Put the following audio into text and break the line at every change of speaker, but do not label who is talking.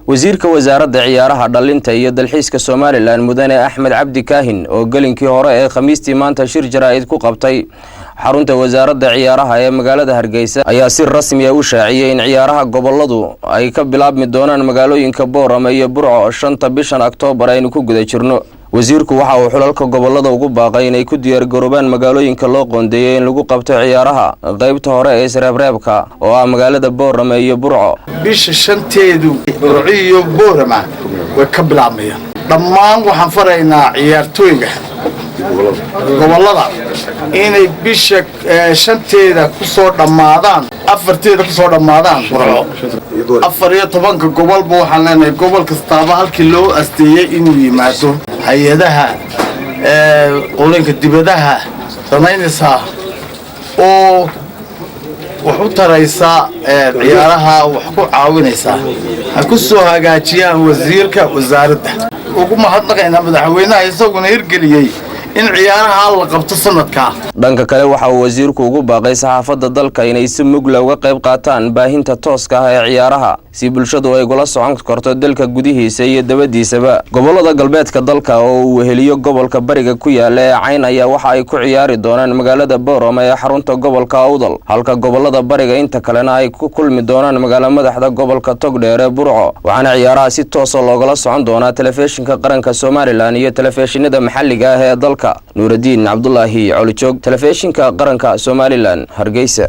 wasiirka wasaaradda ciyaaraha dhalinta iyo dalxiiska Soomaaliland mudane Axmed Cabdi Kaahin oo galinkii hore ee Khamiistii maanta shir jaraa'id ku qabtay xarunta wasaaradda ciyaaraha ee magaalada Hargeysa ayaa si rasmi ah u shaaciyay in ciyaaraha goboladu ay ka bilaabmi doonaan magaalooyinka Boorama iyo Burco 5 bishan Oktoobar aynu ku guda jirno. wasiirku waxa uu xulalka gobolada ugu baaqay inay ku diyaar garoobaan magaalooyinka loo qoondeeyay in lagu qabto ciyaaraha qaybta hore ee Sreebreebka oo ah magaalada Boorama iyo Burco.
bisha shanteedu Burco iyo Boorama way ka bilaabmayaan. dhammaan waxaan faraynaa ciyaartooyga gobolada inay bisha shanteeda ku soo dhamaadaan afarteeda ku soo dhamaadaan Burco. 14 gobolba waxaan leenahay gobol kastaaba halkii loo asteeyay inuu yimaado hay'adaha qolinka dibadaha samaynaysa oo wax u taraysa ciyaaraha wax ku caawinaysa ha ku soo hagaajiyaan wasiirka wasaaradda ugu mahadnaqayna madaxweynaha isaguna hirgeliyay in ciyaaraha la qabto sanadka.
dhanka kale waxa uu wasiirku ugu baaqay saxaafadda dalka inay si mug leh uga qayb qaataan baahinta tooska ah ee ciyaaraha si bulshadu ay gula socon karto dalka gudihiisa iyo dabadiisaba. gobolada galbeedka dalka oo uu weheliyo gobolka bariga ku yaala ee Cayn ayaa waxa ay ku ciyaari doonaan magaalada Boorama ee xarunta gobolka Awdal, halka gobolada bariga inta kalena ay ku kulmi doonaan magaalada madaxda gobolka Togdheer ee Burco. waxaana ciyaaraha si toos ah looga socon doonaa telefishinka qaranka Soomaaliland iyo telefishinada maxalliga ah ee dalka. Nuruddin Abdullahi Colijoog, telefishinka qaranka Soomaaliland, Hargeysa.